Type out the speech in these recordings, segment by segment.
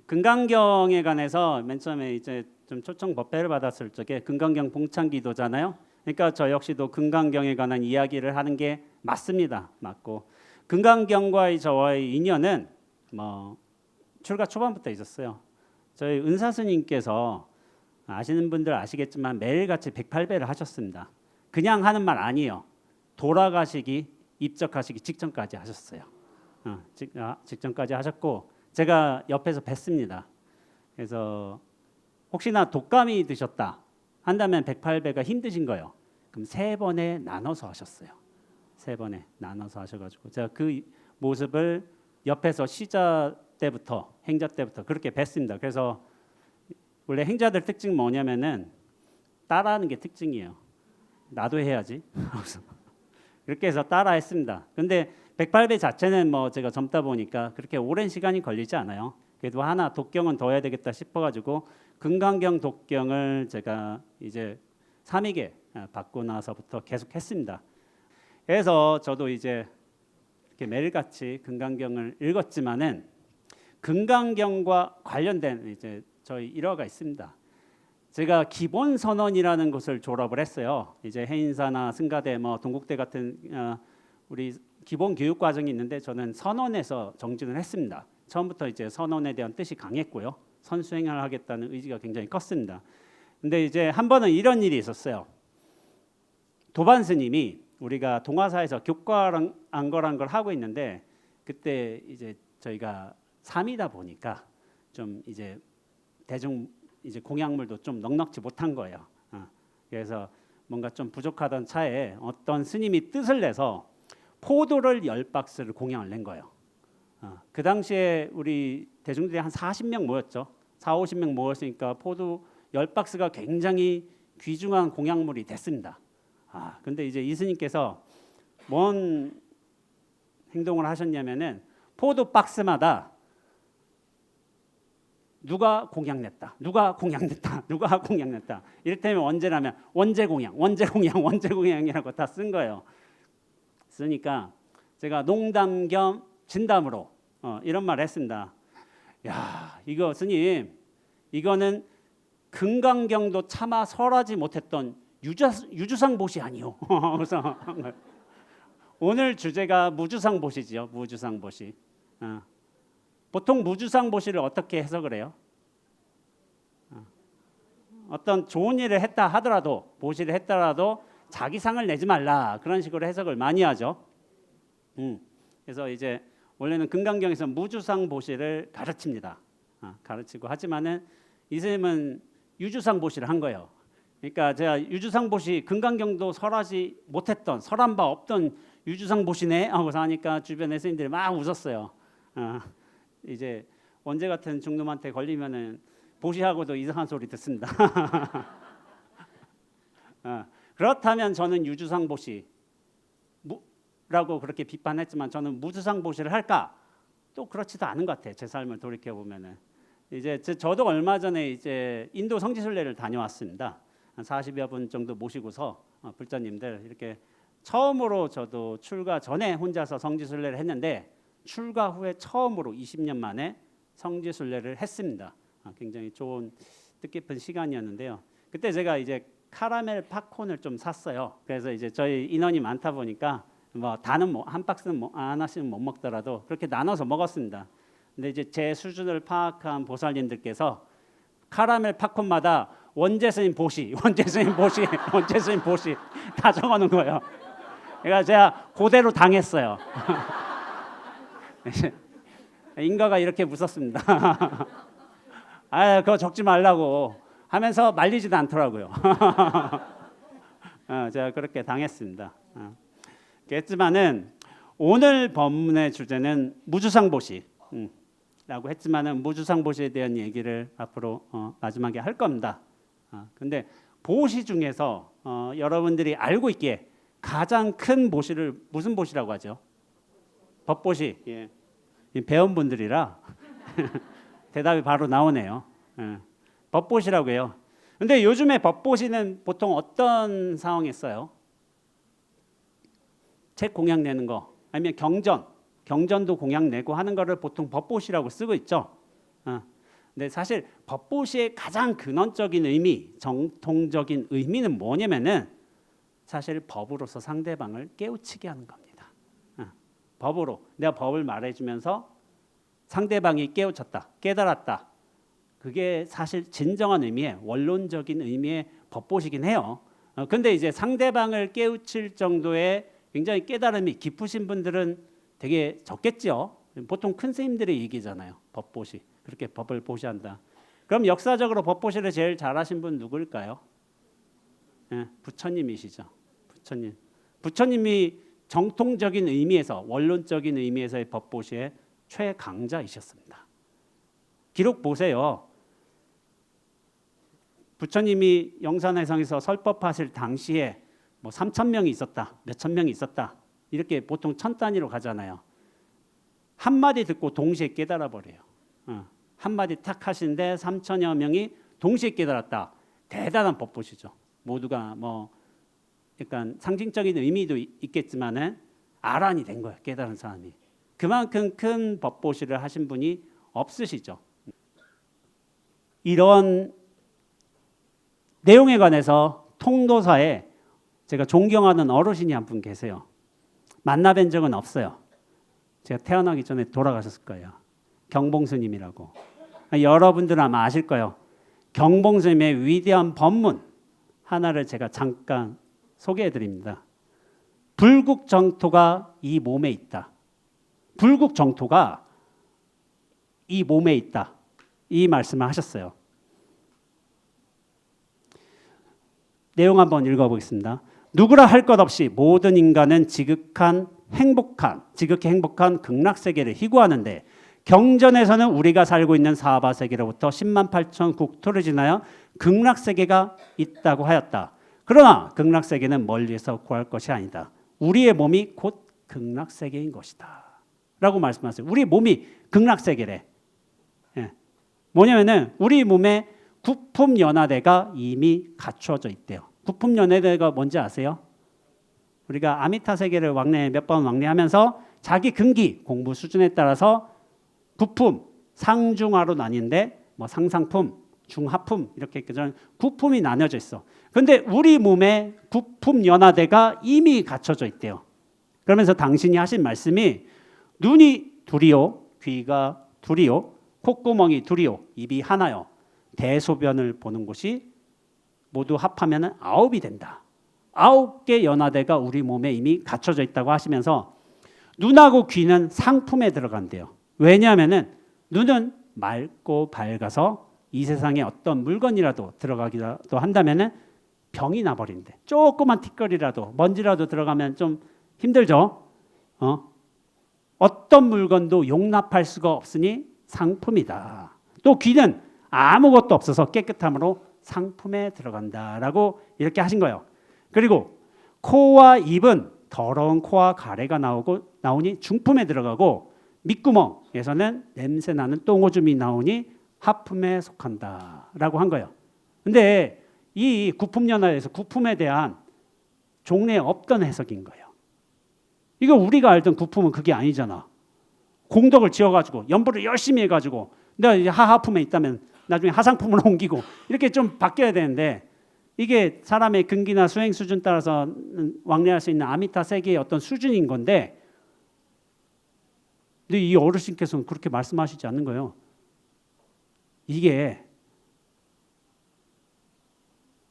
금강경에 관해서 맨 처음에 이제 좀 초청 법회를 받았을 적에 금강경 봉창기도잖아요. 그러니까 저 역시도 금강경에 관한 이야기를 하는 게 맞습니다. 맞고 금강경과의 저와의 인연은 뭐 출가 초반부터 있었어요. 저희 은사 스님께서 아시는 분들 아시겠지만 매일같이 108배를 하셨습니다. 그냥 하는 말 아니에요. 돌아가시기 입적하시기 직전까지 하셨어요. 직전까지 하셨고 제가 옆에서 뵀습니다. 그래서 혹시나 독감이 드셨다 한다면 108배가 힘드신 거예요. 그럼 3번에 나눠서 하셨어요. 3번에 나눠서 하셔가지고 제가 그 모습을 옆에서 시자 때부터 행자 때부터 그렇게 뵀습니다. 그래서 원래 행자들 특징 뭐냐면은 따라하는 게 특징이에요. 나도 해야지. 그렇게 해서 따라했습니다. 근데 108배 자체는 뭐 제가 젊다 보니까 그렇게 오랜 시간이 걸리지 않아요. 그래도 하나 독경은 더 해야 되겠다 싶어가지고 금강경 독경을 제가 이제 3위계 받고 나서부터 계속 했습니다. 그래서 저도 이제 이렇게 매일같이 금강경을 읽었지만은 금강경과 관련된 이제 저희 일화가 있습니다. 제가 기본선언이라는 것을 졸업을 했어요. 이제 해인사나 승가대, 뭐 동국대 같은 우리 기본 교육 과정이 있는데 저는 선언에서 정진을 했습니다. 처음부터 이제 선언에 대한 뜻이 강했고요. 선수행을 하겠다는 의지가 굉장히 컸습니다. 근데 이제 한 번은 이런 일이 있었어요. 도반 스님이 우리가 동화사에서 교과안거란 걸 하고 있는데 그때 이제 저희가 3이다 보니까 좀 이제 대중 이제 공약물도 좀 넉넉지 못한 거예요. 그래서 뭔가 좀 부족하던 차에 어떤 스님이 뜻을 내서 포도를 10박스를 공양을 낸 거예요. 그 당시에 우리 대중들이 한 40명 모였죠. 40~50명 모였으니까 포도 10박스가 굉장히 귀중한 공양물이 됐습니다. 근데 이제 이 스님께서 뭔 행동을 하셨냐면은 포도 박스마다 누가 공양 냈다, 누가 공양 냈다, 누가 공양 냈다. 이를테면 원제라면 원제 공양, 원제 공양, 원제 공양이라고 다 쓴 거예요. 쓰니까 제가 농담 겸 진담으로 이런 말을 했습니다. 야, 이거 스님, 이거는 금강경도 차마 설하지 못했던 유주상보시 아니요. 그래서 오늘 주제가 무주상보시죠. 무주상보시. 보통 무주상보시를 어떻게 해석을 해요? 어떤 좋은 일을 했다 하더라도 보시를 했더라도 자기 상을 내지 말라 그런 식으로 해석을 많이 하죠. 그래서 이제 원래는 금강경에서 무주상보시를 가르칩니다. 가르치고 하지만은 이 선생님은 유주상보시를 한 거예요. 그러니까 제가 유주상보시 금강경도 설하지 못했던 설한 바 없던 유주상보시네 하고서 하니까 주변 스님들이 막 웃었어요. 이제 원제 같은 중놈한테 걸리면은 보시하고도 이상한 소리 듣습니다. 그렇다면 저는 유주상보시라고 그렇게 비판했지만 저는 무주상보시를 할까? 또 그렇지도 않은 것 같아요. 제 삶을 돌이켜 보면은 이제 저도 얼마 전에 이제 인도 성지순례를 다녀왔습니다. 한 40여 분 정도 모시고서 불자님들 이렇게 처음으로 저도 출가 전에 혼자서 성지순례를 했는데 출가 후에 처음으로 20년 만에 성지순례를 했습니다. 굉장히 좋은 뜻깊은 시간이었는데요. 그때 제가 이제 카라멜 팝콘을 좀 샀어요. 그래서 이제 저희 인원이 많다 보니까 뭐 다는 한 박스는 하나씩은 못 먹더라도 그렇게 나눠서 먹었습니다. 근데 이제 제 수준을 파악한 보살님들께서 카라멜 팝콘마다 원제 스님 보시, 원제 스님 보시, 원제 스님 보시 다 적어놓은 거예요. 그러니까 제가 그대로 당했어요. 인가가 이렇게 무섭습니다. 그거 적지 말라고 하면서 말리지도 않더라고요. 제가 그렇게 당했습니다. 그랬지만은 오늘 법문의 주제는 무주상보시라고 했지만은 무주상보시에 대한 얘기를 앞으로 마지막에 할 겁니다. 근데 보시 중에서 여러분들이 알고 있기에 가장 큰 보시를 무슨 보시라고 하죠? 법보시. 예. 배운분들이라 대답이 바로 나오네요. 법보시라고 해요. 근데 요즘에 법보시는 보통 어떤 상황에 써요? 책 공약 내는 거 아니면 경전도 공약 내고 하는 거를 보통 법보시라고 쓰고 있죠. 근데 사실 법보시의 가장 근원적인 의미, 정통적인 의미는 뭐냐면은 사실 법으로서 상대방을 깨우치게 하는 겁니다. 법으로 내가 법을 말해주면서 상대방이 깨우쳤다, 깨달았다. 그게 사실 진정한 의미의 원론적인 의미의 법보시긴 해요. 근데 이제 상대방을 깨우칠 정도의 굉장히 깨달음이 깊으신 분들은 되게 적겠죠. 보통 큰 스님들의 얘기잖아요. 법보시. 그렇게 법을 보시한다. 그럼 역사적으로 법보시를 제일 잘하신 분 누구일까요? 부처님이시죠. 부처님. 부처님이 정통적인 의미에서 원론적인 의미에서의 법보시의 최강자이셨습니다. 기록 보세요. 부처님이 영산회상에서 설법하실 당시에 뭐 3,000명이 있었다, 몇천 명이 있었다 이렇게 보통 천 단위로 가잖아요. 한마디 듣고 동시에 깨달아 버려요. 한마디 탁 하시는데 3,000여 명이 동시에 깨달았다. 대단한 법보시죠. 모두가 뭐 약간 상징적인 의미도 있겠지만은 아란이 된 거예요. 깨달은 사람이. 그만큼 큰 법보시를 하신 분이 없으시죠. 이런 내용에 관해서 통도사에 제가 존경하는 어르신이 한 분 계세요. 만나뵌 적은 없어요. 제가 태어나기 전에 돌아가셨을 거예요. 경봉스님이라고. 여러분들은 아마 아실 거예요. 경봉스님의 위대한 법문 하나를 제가 잠깐 소개해 드립니다. 불국정토가 이 몸에 있다. 불국정토가 이 몸에 있다. 이 말씀을 하셨어요. 내용 한번 읽어보겠습니다. 누구라 할 것 없이 모든 인간은 지극히 행복한 극락세계를 희구하는데 경전에서는 우리가 살고 있는 사바세계로부터 10만 8천 국토를 지나여 극락세계가 있다고 하였다. 그러나 극락세계는 멀리서 구할 것이 아니다. 우리의 몸이 곧 극락세계인 것이다. 라고 말씀하세요. 우리 몸이 극락세계래. 뭐냐면은 우리 몸에 구품연화대가 이미 갖춰져 있대요. 구품연화대가 뭔지 아세요? 우리가 아미타 세계를 몇 번 왕래하면서 자기 근기 공부 수준에 따라서 구품 상중하로 나뉜데 뭐 상상품, 중하품 이렇게 구품이 나뉘어져 있어. 근데 우리 몸에 구품연화대가 이미 갖춰져 있대요. 그러면서 당신이 하신 말씀이 눈이 둘이요, 귀가 둘이요, 콧구멍이 둘이요, 입이 하나요. 대소변을 보는 곳이 모두 합하면 9이 된다. 9개 연화대가 우리 몸에 이미 갖춰져 있다고 하시면서 눈하고 귀는 상품에 들어간대요. 왜냐하면 눈은 맑고 밝아서 이 세상에 어떤 물건이라도 들어가기라도 한다면 병이 나버린대. 조그만 티끌이라도 먼지라도 들어가면 좀 힘들죠. 어떤 물건도 용납할 수가 없으니 상품이다. 또 귀는 아무것도 없어서 깨끗함으로 상품에 들어간다라고 이렇게 하신 거예요. 그리고 코와 입은 더러운 코와 가래가 나오니 중품에 들어가고 밑구멍에서는 냄새나는 똥오줌이 나오니 하품에 속한다라고 한 거예요. 근데 이 구품연화에서 구품에 대한 종래에 없던 해석인 거예요. 이거 우리가 알던 구품은 그게 아니잖아. 공덕을 지어가지고 연보를 열심히 해가지고 내가 이제 하하품에 있다면 나중에 하상품으로 옮기고 이렇게 좀 바뀌어야 되는데 이게 사람의 근기나 수행 수준 따라서 왕래할 수 있는 아미타 세계의 어떤 수준인 건데 근데 이 어르신께서는 그렇게 말씀하시지 않는 거예요. 이게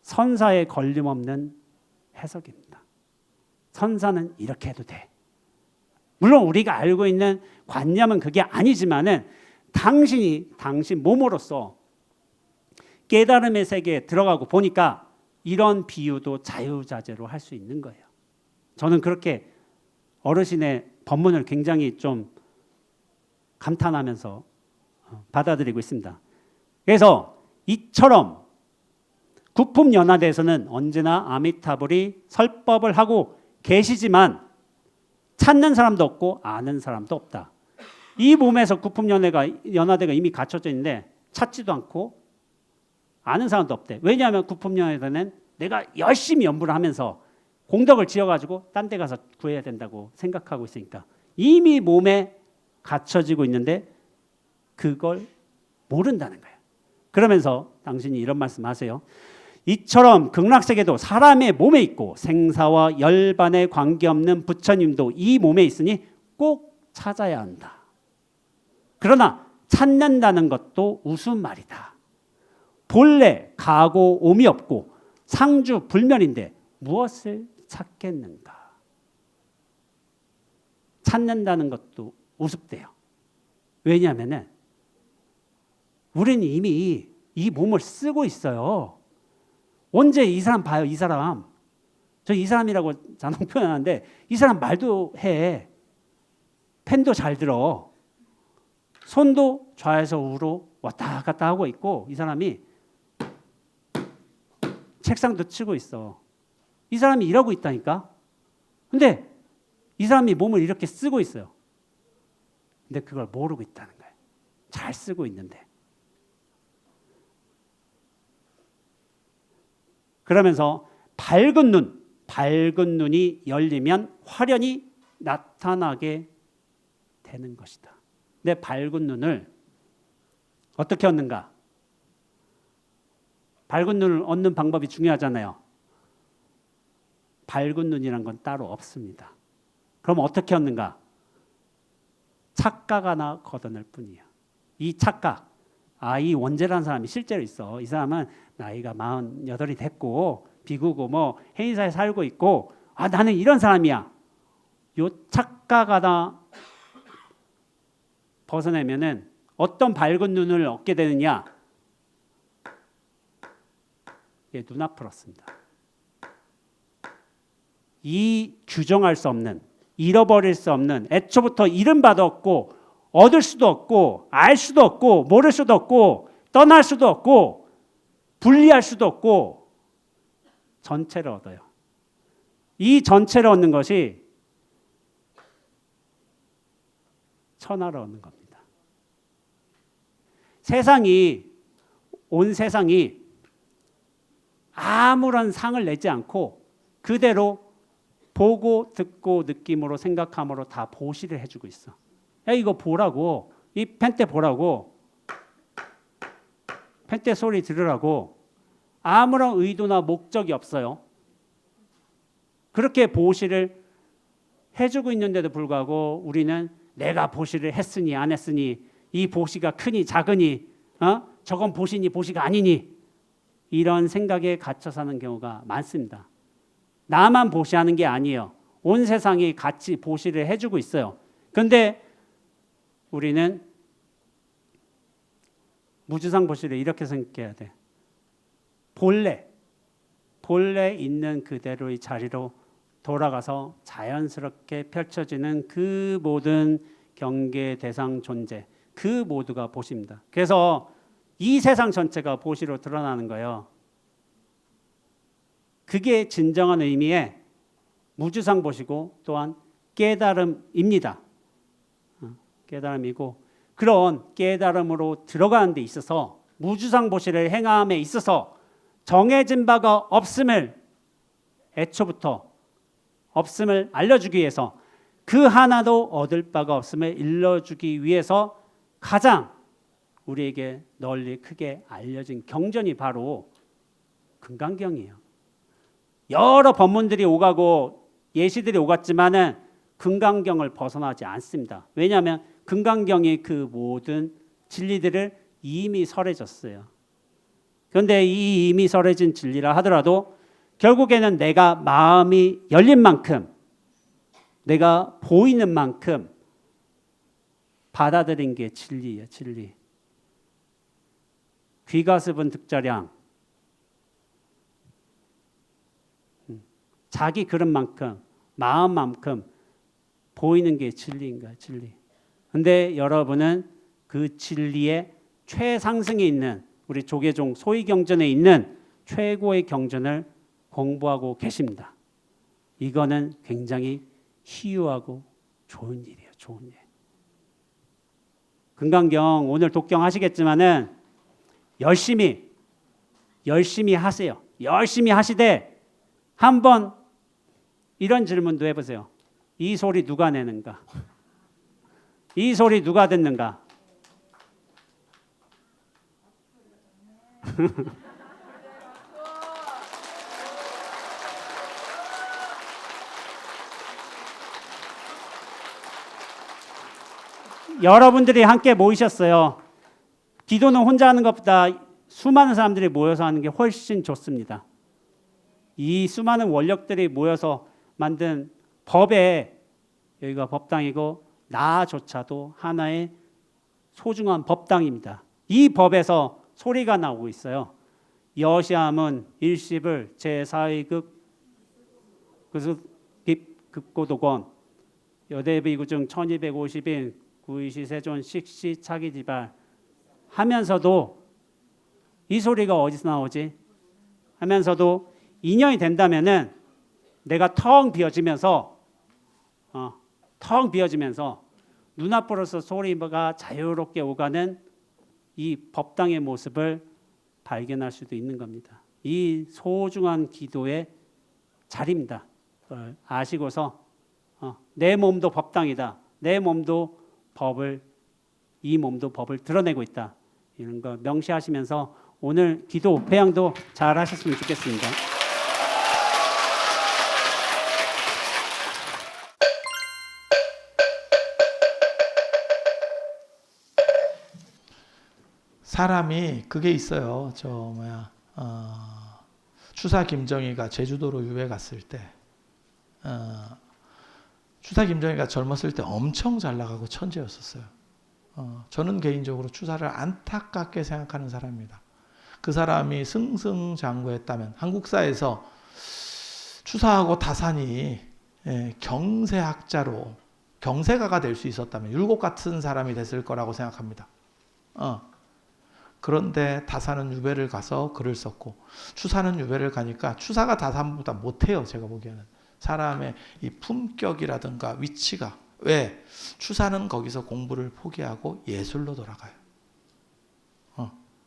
선사에 걸림없는 해석입니다. 선사는 이렇게 해도 돼. 물론 우리가 알고 있는 관념은 그게 아니지만은 당신 몸으로서 깨달음의 세계에 들어가고 보니까 이런 비유도 자유자재로 할 수 있는 거예요. 저는 그렇게 어르신의 법문을 굉장히 좀 감탄하면서 받아들이고 있습니다. 그래서 이처럼 구품연화대에서는 언제나 아미타불이 설법을 하고 계시지만 찾는 사람도 없고 아는 사람도 없다. 이 몸에서 구품연화대가 이미 갖춰져 있는데 찾지도 않고 아는 사람도 없대. 왜냐하면 구품연화대는 내가 열심히 연구를 하면서 공덕을 지어가지고 딴 데 가서 구해야 된다고 생각하고 있으니까 이미 몸에 갖춰지고 있는데 그걸 모른다는 거예요. 그러면서 당신이 이런 말씀하세요. 이처럼 극락세계도 사람의 몸에 있고 생사와 열반에 관계없는 부처님도 이 몸에 있으니 꼭 찾아야 한다. 그러나 찾는다는 것도 우스말이다. 본래 가고 옴이 없고 상주 불멸인데 무엇을 찾겠는가? 찾는다는 것도 우습대요. 왜냐하면 우리는 이미 이 몸을 쓰고 있어요. 언제 이 사람 봐요? 이 사람. 저 이 사람이라고 잔혹 표현하는데 이 사람 말도 해. 펜도 잘 들어. 손도 좌에서 우로 왔다 갔다 하고 있고 이 사람이 책상도 치고 있어. 이 사람이 일하고 있다니까. 근데 이 사람이 몸을 이렇게 쓰고 있어요. 근데 그걸 모르고 있다는 거예요. 잘 쓰고 있는데. 그러면서 밝은 눈이 열리면 화련이 나타나게 되는 것이다. 내 밝은 눈을 어떻게 얻는가? 밝은 눈을 얻는 방법이 중요하잖아요. 밝은 눈이란 건 따로 없습니다. 그럼 어떻게 얻는가? 착각 하나 걷어낼 뿐이에요. 이 착각, 이 원재라는 사람이 실제로 있어. 이 사람은 나이가 48이 됐고 비구고 뭐 해인사에 살고 있고 나는 이런 사람이야. 요 착각 하나 벗어내면은 어떤 밝은 눈을 얻게 되느냐? 예, 눈앞을 얻습니다. 이 규정할 수 없는, 잃어버릴 수 없는, 애초부터 잃은 바도 없고 얻을 수도 없고 알 수도 없고 모를 수도 없고 떠날 수도 없고 분리할 수도 없고 전체를 얻어요. 이 전체를 얻는 것이 천하를 얻는 겁니다. 온 세상이 아무런 상을 내지 않고 그대로 보고 듣고 느낌으로 생각함으로 다 보시를 해주고 있어. 야, 이거 보라고. 이 펜대 보라고. 펜대 소리 들으라고. 아무런 의도나 목적이 없어요. 그렇게 보시를 해주고 있는데도 불구하고 우리는 내가 보시를 했으니 안 했으니 이 보시가 크니 작으니 저건 보시니 보시가 아니니 이런 생각에 갇혀 사는 경우가 많습니다. 나만 보시하는 게 아니에요. 온 세상이 같이 보시를 해주고 있어요. 그런데 우리는 무주상 보시를 이렇게 생각해야 돼. 본래 있는 그대로의 자리로 돌아가서 자연스럽게 펼쳐지는 그 모든 경계 대상 존재, 그 모두가 보시입니다. 그래서 이 세상 전체가 보시로 드러나는 거예요. 그게 진정한 의미의 무주상 보시고 또한 깨달음입니다. 깨달음이고 그런 깨달음으로 들어가는 데 있어서 무주상 보시를 행함에 있어서 정해진 바가 없음을 애초부터 없음을 알려주기 위해서 그 하나도 얻을 바가 없음을 일러주기 위해서 가장 우리에게 널리 크게 알려진 경전이 바로 금강경이에요. 여러 법문들이 오가고 예시들이 오갔지만은 금강경을 벗어나지 않습니다. 왜냐하면 금강경이 그 모든 진리들을 이미 설해졌어요. 그런데 이 이미 설해진 진리라 하더라도 결국에는 내가 마음이 열린 만큼 내가 보이는 만큼 받아들인 게 진리예요. 진리. 귀가습은 득자량. 자기 그릇만큼 마음만큼 보이는 게 진리인가요? 진리. 근데 여러분은 그 진리의 최상승에 있는 우리 조계종 소위경전에 있는 최고의 경전을 공부하고 계십니다. 이거는 굉장히 희유하고 좋은 일이에요. 좋은 일. 금강경 오늘 독경하시겠지만은 열심히 하세요. 열심히 하시되 한번 이런 질문도 해보세요. 이 소리 누가 내는가? 이 소리 누가 듣는가? 여러분들이 함께 모이셨어요. 기도는 혼자 하는 것보다 수많은 사람들이 모여서 하는 게 훨씬 좋습니다. 이 수많은 원력들이 모여서 만든 법에, 여기가 법당이고 나조차도 하나의 소중한 법당입니다. 이 법에서 소리가 나오고 있어요. 여시함은 일십을 제4위급 급고도권 여대비구중 1250인 구이시세존 식시 차기지발 하면서도 이 소리가 어디서 나오지? 하면서도 2년이 된다면은 내가 텅 비어지면서 눈앞으로서 소리가 자유롭게 오가는 이 법당의 모습을 발견할 수도 있는 겁니다. 이 소중한 기도의 자리입니다. 아시고서 내 몸도 법당이다. 내 몸도 이 몸도 법을 드러내고 있다. 이런 거 명시하시면서 오늘 기도 배양도 잘 하셨으면 좋겠습니다. 사람이 그게 있어요. 추사 김정희가 제주도로 유배 갔을 때, 추사 김정희가 젊었을 때 엄청 잘 나가고 천재였었어요. 저는 개인적으로 추사를 안타깝게 생각하는 사람입니다. 그 사람이 승승장구했다면, 한국사에서 추사하고 다산이 경세학자로 경세가가 될 수 있었다면 율곡 같은 사람이 됐을 거라고 생각합니다. 그런데 다산은 유배를 가서 글을 썼고, 추사는 유배를 가니까 추사가 다산보다 못해요. 제가 보기에는 사람의 이 품격이라든가 위치가. 왜? 추사는 거기서 공부를 포기하고 예술로 돌아가요.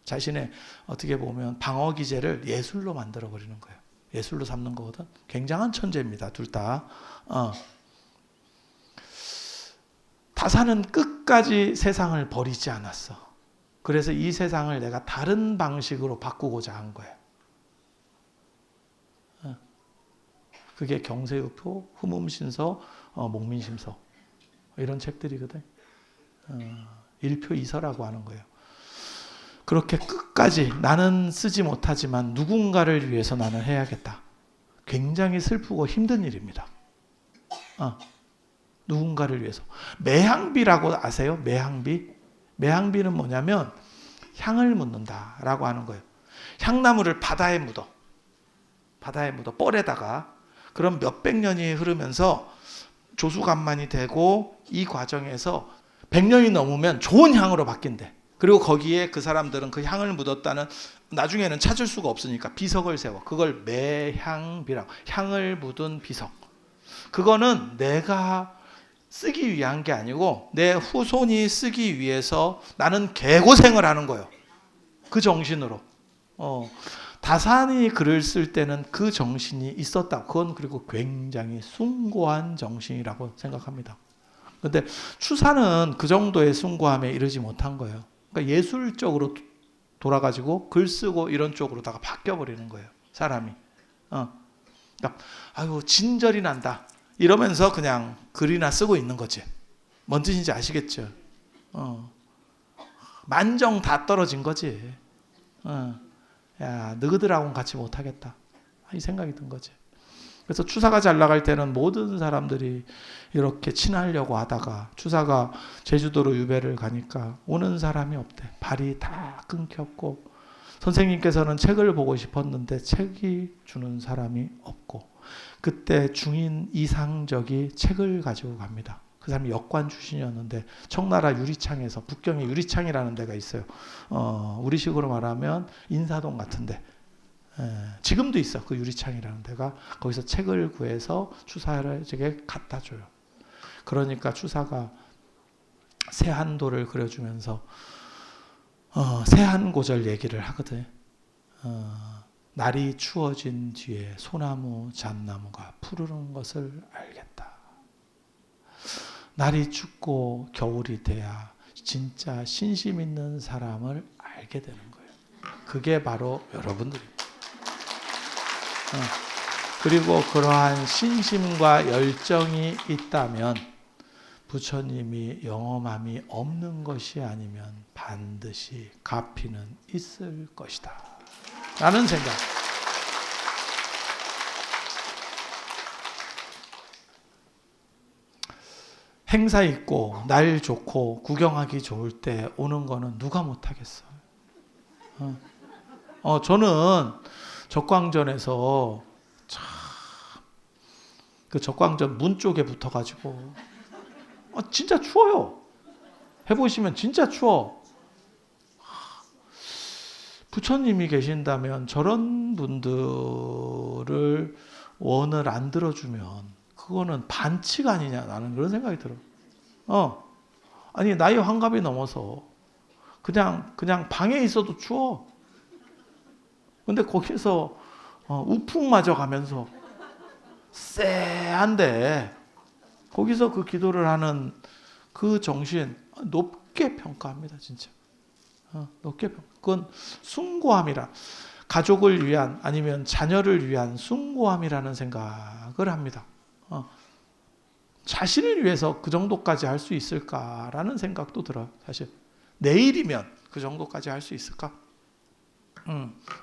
자신의 어떻게 보면 방어 기제를 예술로 만들어 버리는 거예요. 예술로 삼는 거거든. 굉장한 천재입니다. 둘 다. 다산은 끝까지 세상을 버리지 않았어. 그래서 이 세상을 내가 다른 방식으로 바꾸고자 한 거예요. 그게 경세유표, 흠음신서, 목민심서 이런 책들이거든. 일표이서라고 하는 거예요. 그렇게 끝까지 나는 쓰지 못하지만 누군가를 위해서 나는 해야겠다. 굉장히 슬프고 힘든 일입니다. 누군가를 위해서. 매향비라고 아세요? 매향비? 매향비는 뭐냐면 향을 묻는다라고 하는 거예요. 향나무를 바다에 묻어. 뻘에다가. 그럼 몇백 년이 흐르면서 조수간만이 되고 이 과정에서 100년이 넘으면 좋은 향으로 바뀐대. 그리고 거기에 그 사람들은 그 향을 묻었다는, 나중에는 찾을 수가 없으니까 비석을 세워. 그걸 매향비라고. 향을 묻은 비석. 그거는 내가 쓰기 위한 게 아니고 내 후손이 쓰기 위해서 나는 개고생을 하는 거예요. 그 정신으로. 다산이 글을 쓸 때는 그 정신이 있었다. 그건 그리고 굉장히 숭고한 정신이라고 생각합니다. 그런데 추사는 그 정도의 숭고함에 이르지 못한 거예요. 그러니까 예술적으로 돌아가지고 글 쓰고 이런 쪽으로다가 바뀌어버리는 거예요. 사람이. 그러니까 아유 진절이 난다. 이러면서 그냥 글이나 쓰고 있는 거지. 뭔 뜻인지 아시겠죠? 만정 다 떨어진 거지. 야, 너희들하고는 같이 못하겠다. 이 생각이 든 거지. 그래서 추사가 잘 나갈 때는 모든 사람들이 이렇게 친하려고 하다가 추사가 제주도로 유배를 가니까 오는 사람이 없대. 발이 다 끊겼고 선생님께서는 책을 보고 싶었는데 책이 주는 사람이 없고 그때 중인 이상적이 책을 가지고 갑니다. 그 사람이 역관 출신이었는데 청나라 유리창에서 북경에 유리창이라는 데가 있어요. 우리식으로 말하면 인사동 같은데 지금도 있어. 그 유리창이라는 데가. 거기서 책을 구해서 추사에게 갖다 줘요. 그러니까 추사가 세한도를 그려주면서 세한고절 얘기를 하거든. 날이 추워진 뒤에 소나무, 잣나무가 푸르는 것을 알겠다. 날이 춥고 겨울이 돼야 진짜 신심 있는 사람을 알게 되는 거예요. 그게 바로 여러분들입니다. 그리고 그러한 신심과 열정이 있다면 부처님이 영험함이 없는 것이 아니면 반드시 가피는 있을 것이다 라는 생각. 행사 있고 날 좋고 구경하기 좋을 때 오는 거는 누가 못하겠어. 저는 적광전에서 참 그 적광전 문 쪽에 붙어가지고 진짜 추워요. 해보시면 진짜 추워. 부처님이 계신다면 저런 분들을 원을 안 들어주면 그거는 반칙 아니냐, 나는 그런 생각이 들어. 아니 나이 환갑이 넘어서 그냥 방에 있어도 추워. 근데 거기서 우풍 맞아 가면서 쎄한데 거기서 그 기도를 하는 그 정신 높게 평가합니다, 진짜. 높게 평가. 그건 숭고함이라, 가족을 위한 아니면 자녀를 위한 숭고함이라는 생각을 합니다. 자신을 위해서 그 정도까지 할 수 있을까라는 생각도 들어요. 사실 내일이면 그 정도까지 할 수 있을까?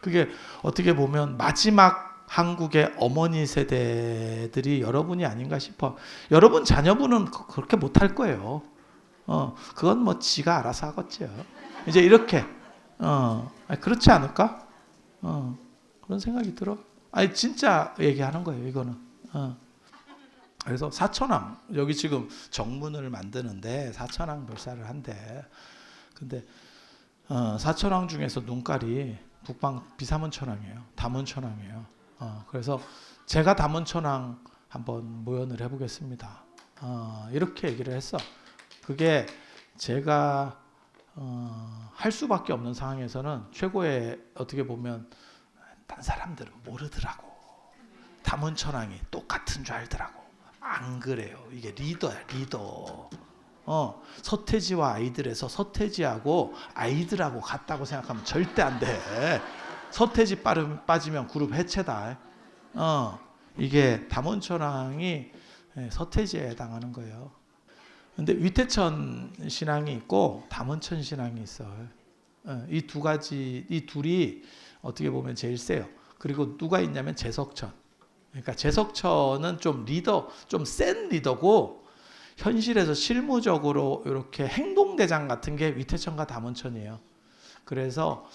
그게 어떻게 보면 마지막 한국의 어머니 세대들이 여러분이 아닌가 싶어. 여러분 자녀분은 그렇게 못할 거예요. 그건 뭐 지가 알아서 하겠지요. 이제 이렇게 그렇지 않을까? 그런 생각이 들어. 아니 진짜 얘기하는 거예요, 이거는. 그래서 사천왕, 여기 지금 정문을 만드는데 사천왕 별사를 한대. 근데 사천왕 중에서 눈깔이 북방 비사문천왕이에요. 다문천왕이에요. 그래서 제가 다문천왕 한번 모연을 해보겠습니다. 이렇게 얘기를 했어. 그게 제가 할 수밖에 없는 상황에서는 최고의, 어떻게 보면 딴 사람들은 모르더라고. 다문천왕이 똑같은 줄 알더라고. 안 그래요. 이게 리더야, 리더. 서태지와 아이들에서 서태지하고 아이들하고 같다고 생각하면 절대 안 돼. 서태지 빠지면 그룹 해체다. 이게 다문천왕이 서태지에 해당하는 거예요. 근데 위태천 신앙이 있고 다문천 신앙이 있어요. 이 두 가지, 이 둘이 어떻게 보면 제일 세요. 그리고 누가 있냐면 재석천. 그러니까 재석천은 좀 리더, 좀 센 리더고, 현실에서 실무적으로 이렇게 행동대장 같은 게 위태천과 다문천이에요. 그래서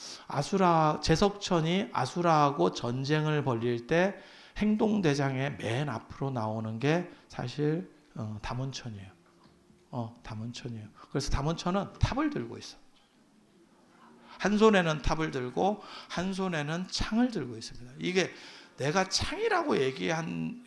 재석천이 아수라하고 전쟁을 벌일 때 행동대장의 맨 앞으로 나오는 게 사실 다문천이에요. 다문천이에요. 그래서 다문천은 탑을 들고 있어. 한 손에는 탑을 들고 한 손에는 창을 들고 있습니다. 이게 내가 창이라고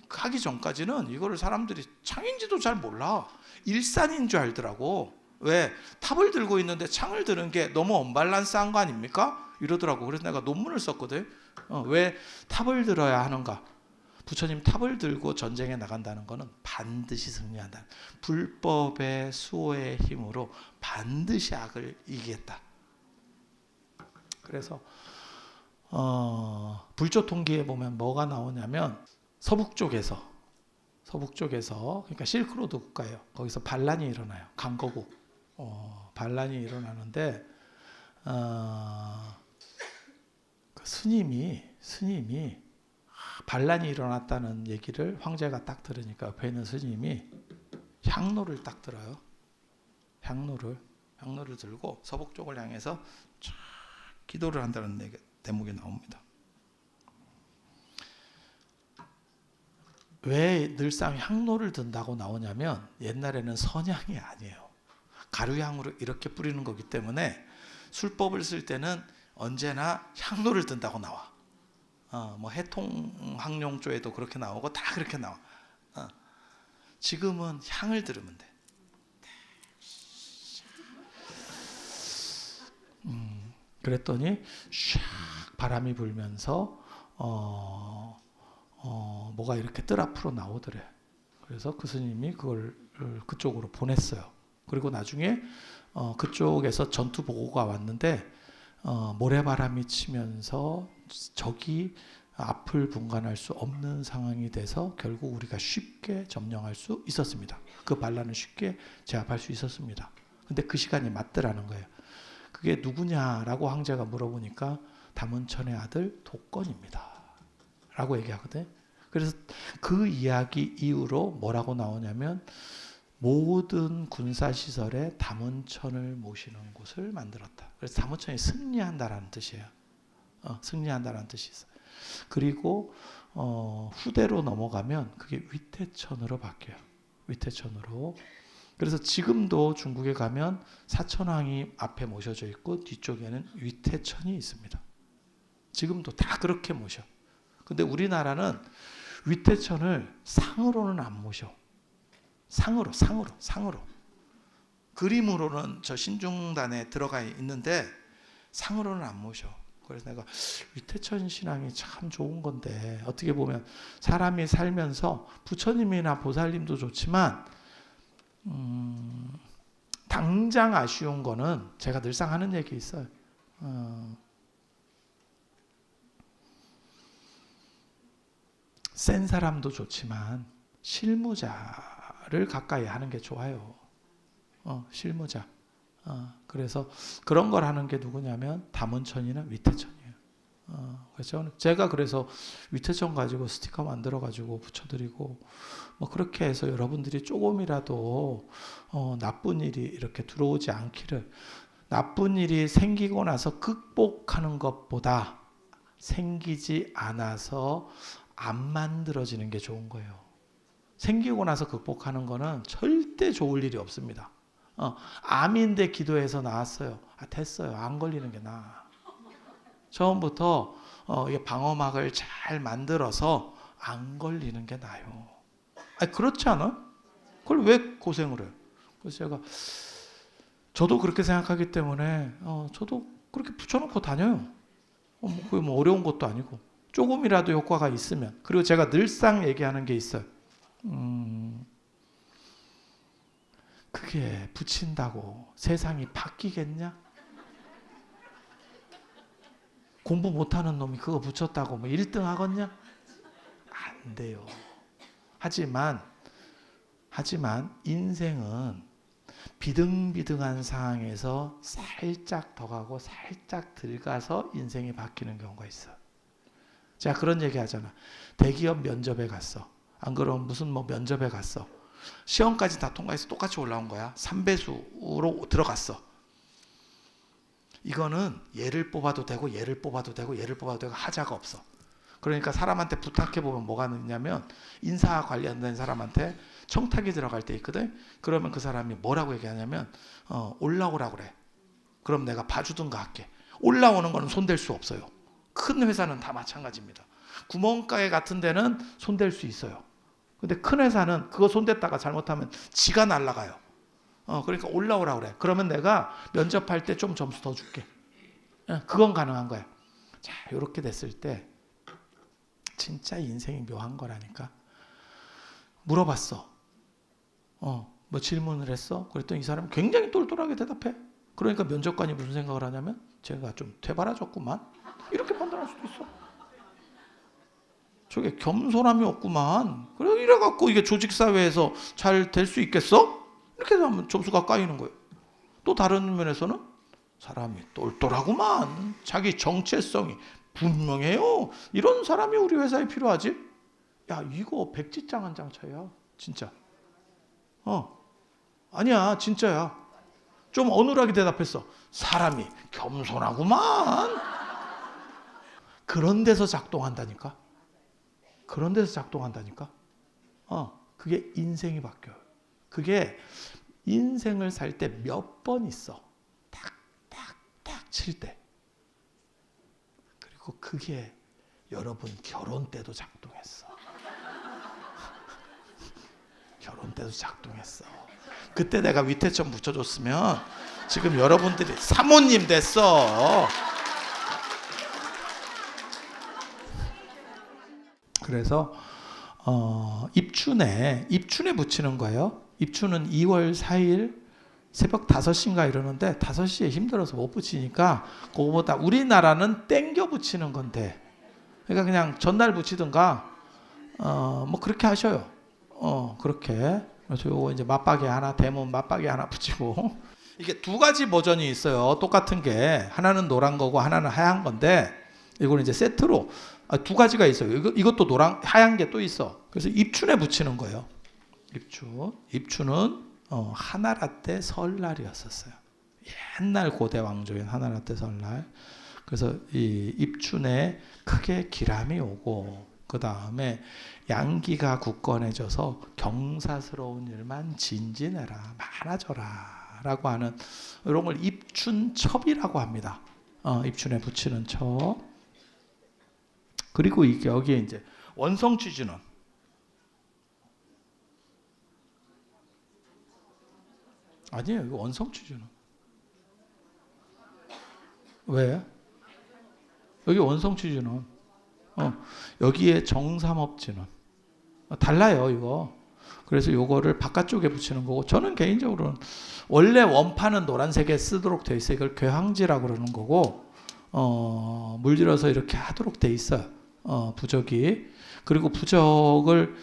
하기 전까지는 이거를 사람들이 창인지도 잘 몰라. 일산인 줄 알더라고. 왜? 탑을 들고 있는데 창을 드는 게 너무 언밸런스한 거 아닙니까? 이러더라고. 그래서 내가 논문을 썼거든. 왜 탑을 들어야 하는가? 부처님 탑을 들고 전쟁에 나간다는 것은 반드시 승리한다. 불법의 수호의 힘으로 반드시 악을 이기겠다. 그래서 불조 통기에 보면 뭐가 나오냐면 서북 쪽에서 그러니까 실크로드 국가예요. 거기서 반란이 일어나요. 강거국 반란이 일어나는데 그 스님이 반란이 일어났다는 얘기를 황제가 딱 들으니까 옆에 있는 스님이 향로를 딱 들어요. 향로를 들고 서북 쪽을 향해서 쫙 기도를 한다는 대목이 나옵니다. 왜 늘상 향로를 든다고 나오냐면 옛날에는 선향이 아니에요. 가루향으로 이렇게 뿌리는 거기 때문에 술법을 쓸 때는 언제나 향로를 든다고 나와. 뭐 해통학룡조에도 그렇게 나오고 다 그렇게 나와. 지금은 향을 들으면 돼. 그랬더니 샥 바람이 불면서 뭐가 이렇게 뜰 앞으로 나오더래. 그래서 그 스님이 그걸 그쪽으로 보냈어요. 그리고 나중에 그쪽에서 전투 보고가 왔는데 모래바람이 치면서 적이 앞을 분간할 수 없는 상황이 돼서 결국 우리가 쉽게 점령할 수 있었습니다. 그 반란을 쉽게 제압할 수 있었습니다. 근데 그 시간이 맞더라는 거예요. 그게 누구냐라고 황제가 물어보니까 담은천의 아들 독건입니다 라고 얘기하거든요. 그래서 그 이야기 이후로 뭐라고 나오냐면 모든 군사시설에 담은천을 모시는 곳을 만들었다. 그래서 담은천이 승리한다라는 뜻이에요. 승리한다라는 뜻이 있어요. 그리고 후대로 넘어가면 그게 위태천으로 바뀌어요. 위태천으로. 그래서 지금도 중국에 가면 사천왕이 앞에 모셔져 있고 뒤쪽에는 위태천이 있습니다. 지금도 다 그렇게 모셔. 근데 우리나라는 위태천을 상으로는 안 모셔. 상으로. 그림으로는 저 신중단에 들어가 있는데 상으로는 안 모셔. 그래서 내가 위태천 신앙이 참 좋은 건데 어떻게 보면 사람이 살면서 부처님이나 보살님도 좋지만 당장 아쉬운 거는 제가 늘상 하는 얘기 있어요. 센 사람도 좋지만 실무자를 가까이 하는 게 좋아요. 실무자. 그래서 그런 걸 하는 게 누구냐면 담은천이나 위태천이에요. 그래서 제가 그래서 위태천 가지고 스티커 만들어 가지고 붙여드리고 뭐 그렇게 해서 여러분들이 조금이라도 나쁜 일이 이렇게 들어오지 않기를, 나쁜 일이 생기고 나서 극복하는 것보다 생기지 않아서 안 만들어지는 게 좋은 거예요. 생기고 나서 극복하는 거는 절대 좋을 일이 없습니다. 암인데 기도해서 나았어요. 됐어요. 안 걸리는 게 나아. 처음부터 방어막을 잘 만들어서 안 걸리는 게 나아요. 그렇지 않아? 그걸 왜 고생을 해요? 그래서 저도 그렇게 생각하기 때문에 저도 그렇게 붙여놓고 다녀요. 그게 뭐 어려운 것도 아니고 조금이라도 효과가 있으면. 그리고 제가 늘상 얘기하는 게 있어요. 그게 붙인다고 세상이 바뀌겠냐? 공부 못하는 놈이 그거 붙였다고 뭐 1등 하겠냐? 안 돼요. 하지만 인생은 비등비등한 상황에서 살짝 더 가고 살짝 덜 가서 인생이 바뀌는 경우가 있어. 제가 그런 얘기 하잖아. 대기업 면접에 갔어. 안 그러면 무슨 뭐 면접에 갔어. 시험까지 다 통과해서 똑같이 올라온 거야. 3배수로 들어갔어. 이거는 얘를 뽑아도 되고 얘를 뽑아도 되고 얘를 뽑아도 되고 하자가 없어. 그러니까 사람한테 부탁해보면 뭐가 있냐면 인사 관련된 사람한테 청탁이 들어갈 때 있거든. 그러면 그 사람이 뭐라고 얘기하냐면 올라오라고 그래. 그럼 내가 봐주든가 할게. 올라오는 거는 손댈 수 없어요. 큰 회사는 다 마찬가지입니다. 구멍가게 같은 데는 손댈 수 있어요. 근데 큰 회사는 그거 손댔다가 잘못하면 지가 날아가요. 그러니까 올라오라 그래. 그러면 내가 면접할 때 좀 점수 더 줄게. 그건 가능한 거야. 자, 이렇게 됐을 때 진짜 인생이 묘한 거라니까. 물어봤어. 뭐 질문을 했어. 그랬더니 이 사람이 굉장히 똘똘하게 대답해. 그러니까 면접관이 무슨 생각을 하냐면 제가 좀 되바라졌구만. 이렇게 판단할 수도 있어. 저게 겸손함이 없구만. 그래 이래갖고 이게 조직사회에서 잘 될 수 있겠어? 이렇게 하면 점수가 까이는 거예요. 또 다른 면에서는 사람이 똘똘하구만. 자기 정체성이 분명해요. 이런 사람이 우리 회사에 필요하지? 야, 이거 백지장 한 장 차이야. 진짜. 아니야, 진짜야. 좀 어눌하게 대답했어. 사람이 겸손하구만. 그런 데서 작동한다니까. 그런 데서 작동한다니까. 그게 인생이 바뀌어요. 그게 인생을 살 때 몇 번 있어. 탁탁탁 칠 때. 그리고 그게 여러분 결혼 때도 작동했어. 결혼 때도 작동했어. 그때 내가 위태천 붙여줬으면 지금 여러분들이 사모님 됐어. 그래서 입춘에 붙이는 거예요. 입춘은 2월 4일 새벽 5시인가 이러는데 5시에 힘들어서 못 붙이니까 그거보다 우리나라는 땡겨 붙이는 건데 그러니까 그냥 전날 붙이든가 뭐 그렇게 하셔요. 그렇게. 그래서 요거 이제 맞박이 하나, 대문 맞박이 하나 붙이고 이게 두 가지 버전이 있어요. 똑같은 게 하나는 노란 거고 하나는 하얀 건데 이거는 이제 세트로 두 가지가 있어요. 이것도 노란 하얀 게 또 있어. 그래서 입춘에 붙이는 거예요. 입춘은 하나라 때 설날이었었어요. 옛날 고대 왕조인 하나라 때 설날. 그래서 이 입춘에 크게 기람이 오고 그 다음에 양기가 굳건해져서 경사스러운 일만 진진해라 많아져라 라고 하는 이런 걸 입춘첩이라고 합니다. 입춘에 붙이는 첩. 그리고 이게 여기에 이제 원성취진원. 아니에요. 이거 원성취진원. 왜? 여기 원성취진원. 여기에 정삼업진원. 달라요, 이거. 그래서 요거를 바깥쪽에 붙이는 거고 저는 개인적으로는 원래 원판은 노란색에 쓰도록 돼 있어요. 이걸 괴황지라고 그러는 거고 물들여서 이렇게 하도록 돼 있어요. 부적이. 그리고 부적을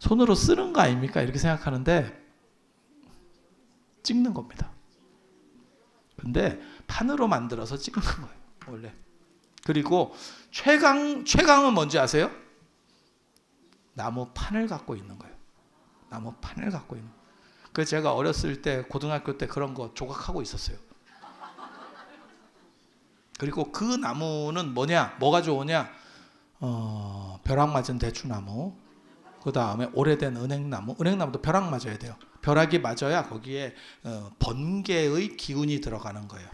손으로 쓰는 거 아닙니까? 이렇게 생각하는데 찍는 겁니다. 근데 판으로 만들어서 찍는 거예요. 원래. 그리고 최강은 뭔지 아세요? 나무 판을 갖고 있는 거예요. 나무 판을 갖고 있는. 그래서 제가 어렸을 때 고등학교 때 그런 거 조각하고 있었어요. 그리고 그 나무는 뭐가 좋으냐? 벼락 맞은 대추나무. 그 다음에 오래된 은행나무. 은행나무도 벼락 맞아야 돼요. 벼락이 맞아야 거기에 번개의 기운이 들어가는 거예요.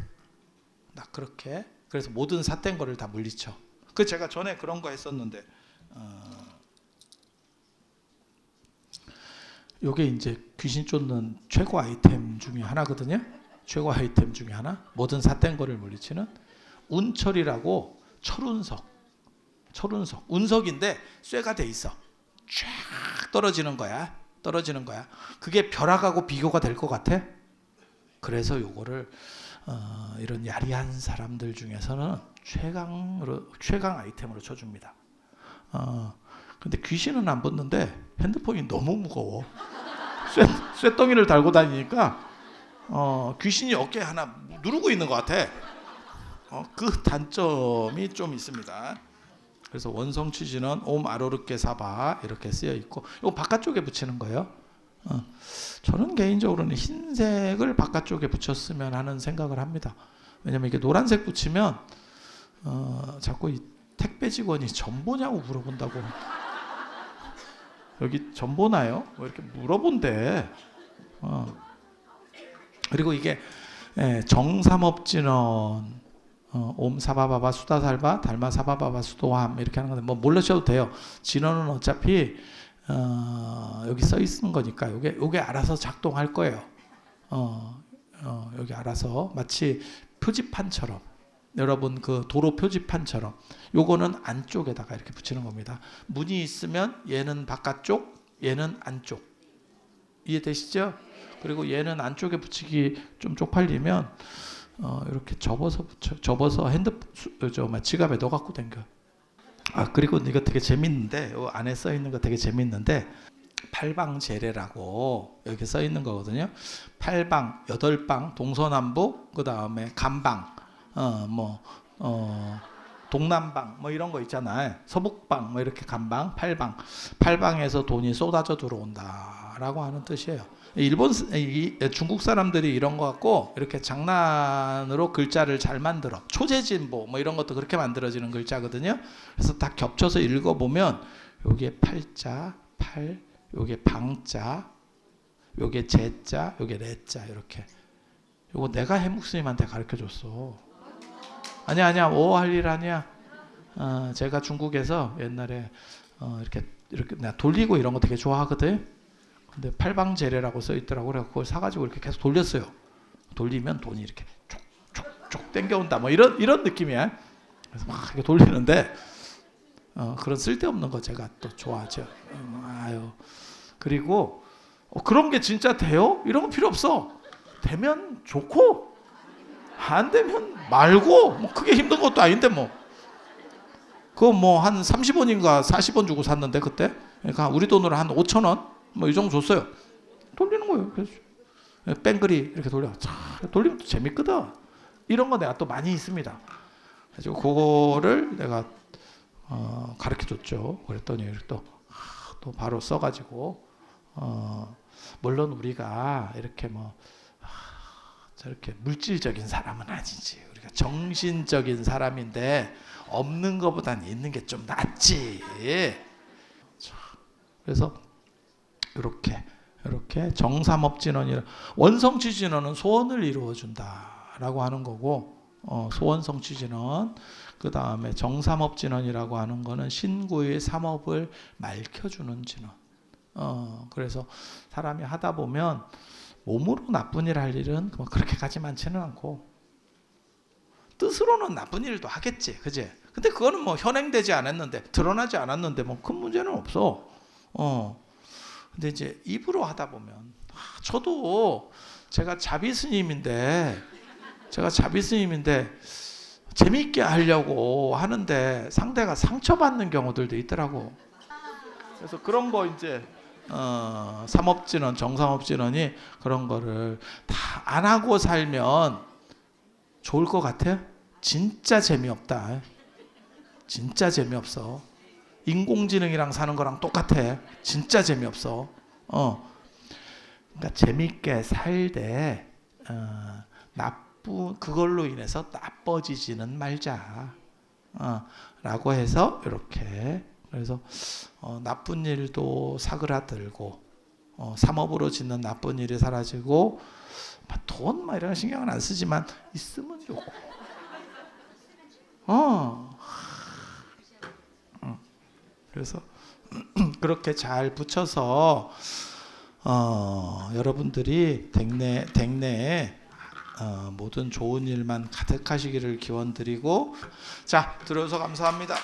딱 그렇게. 그래서 모든 삿된 거를 다 물리쳐. 그 제가 전에 그런 거 했었는데 요게 이제 귀신 쫓는 최고 아이템 중에 하나거든요. 최고 아이템 중에 하나. 모든 삿된 거를 물리치는 운철이라고 철운석. 운석인데 쇠가 돼 있어. 쫙 떨어지는 거야. 그게 벼락하고 비교가 될 것 같아. 그래서 요거를 이런 야리한 사람들 중에서는 최강 아이템으로 쳐줍니다. 근데 귀신은 안 붙는데 핸드폰이 너무 무거워. 쇠덩이를 달고 다니니까 귀신이 어깨에 하나 누르고 있는 것 같아. 그 단점이 좀 있습니다. 그래서 원성취진원 옴 아로르께 사바 이렇게 쓰여 있고 이거 바깥쪽에 붙이는 거예요. 저는 개인적으로는 흰색을 바깥쪽에 붙였으면 하는 생각을 합니다. 왜냐면 이게 노란색 붙이면 자꾸 이 택배 직원이 전보냐고 물어본다고. 여기 전보나요? 뭐 이렇게 물어본대. 그리고 이게 정삼업진원 옴 사바바바 수다살바 달마 사바바바 수도함 이렇게 하는 건데 뭐 몰라셔도 돼요. 진원은 어차피 여기 써 있는 거니까 요게 알아서 작동할 거예요. 여기 알아서 마치 표지판처럼 여러분 그 도로 표지판처럼 요거는 안쪽에다가 이렇게 붙이는 겁니다. 문이 있으면 얘는 바깥쪽, 얘는 안쪽. 이해되시죠? 그리고 얘는 안쪽에 붙이기 좀 쪽팔리면 이렇게 접어서 지갑에 넣어 갖고 다녀. 그리고 이거 되게 재밌는데 요 안에 써 있는 거 되게 재밌는데 팔방제례라고 여기 써 있는 거거든요. 8방, 8방 동서남북 그다음에 간방 동남방 뭐 이런 거 있잖아요. 서북방 뭐 이렇게 간방, 팔방에서 돈이 쏟아져 들어온다라고 하는 뜻이에요. 중국 사람들이 이런 거 갖고 이렇게 장난으로 글자를 잘 만들어. 초재진보 뭐 이런 것도 그렇게 만들어지는 글자거든요. 그래서 딱 겹쳐서 읽어보면 요게 팔자, 요게 방자, 요게 제자, 요게 레자 이렇게. 요거 내가 해묵스님한테 가르쳐줬어. 아니야 오 할 일 아니야. 제가 중국에서 옛날에 이렇게 내가 돌리고 이런 거 되게 좋아하거든. 근데 팔방제례라고 써 있더라고. 그래서 그걸 사가지고 이렇게 계속 돌렸어요. 돌리면 돈이 이렇게 촉촉촉 땡겨온다. 뭐 이런 느낌이야. 그래서 막 이렇게 돌리는데 그런 쓸데없는 거 제가 또 좋아하죠. 그리고 그런 게 진짜 돼요? 이런 거 필요 없어. 되면 좋고 안 되면 말고 뭐 크게 힘든 것도 아닌데 뭐 그거 뭐 한 30원인가 40원 주고 샀는데 그때 그러니까 우리 돈으로 한 5,000원 뭐 이 정도 줬어요. 돌리는 거예요. 그래서 뺑그리 이렇게 돌려. 자, 돌리면 또 재밌거든. 이런 거 내가 또 많이 있습니다. 그래서 그거를 내가 가르쳐 줬죠. 그랬더니 또 바로 써가지고 물론 우리가 이렇게 뭐 저렇게 물질적인 사람은 아니지. 우리가 정신적인 사람인데 없는 것보다는 있는 게 좀 낫지. 그래서 이렇게 정삼업진언이라 원성취진언은 소원을 이루어준다라고 하는 거고 소원성취진언 그 다음에 정삼업진언이라고 하는 거는 신구의 삼업을 맑혀주는 진언. 그래서 사람이 하다 보면 몸으로 나쁜 일 할 일은 뭐 그렇게까지 많지는 않고 뜻으로는 나쁜 일도 하겠지, 그지? 근데 그거는 뭐 현행되지 않았는데 드러나지 않았는데 뭐 큰 문제는 없어. 근데 이제 입으로 하다 보면 저도 제가 자비 스님인데 재미있게 하려고 하는데 상대가 상처받는 경우들도 있더라고. 그래서 그런 거 이제 삼업진언, 정삼업진언이 그런 거를 다 안 하고 살면 좋을 것 같아요. 진짜 재미없다. 진짜 재미없어. 인공지능이랑 사는 거랑 똑같아. 진짜 재미없어. 그러니까 재미있게 살되 그걸로 인해서 나빠지지는 말자. 라고 해서 이렇게 그래서 나쁜 일도 사그라들고 삼업으로 짓는 나쁜 일이 사라지고 돈 막 이런 신경은 안 쓰지만 있으면 좋고. 그래서 그렇게 잘 붙여서 여러분들이 댁내에 모든 좋은 일만 가득하시기를 기원드리고 자 들어서 감사합니다.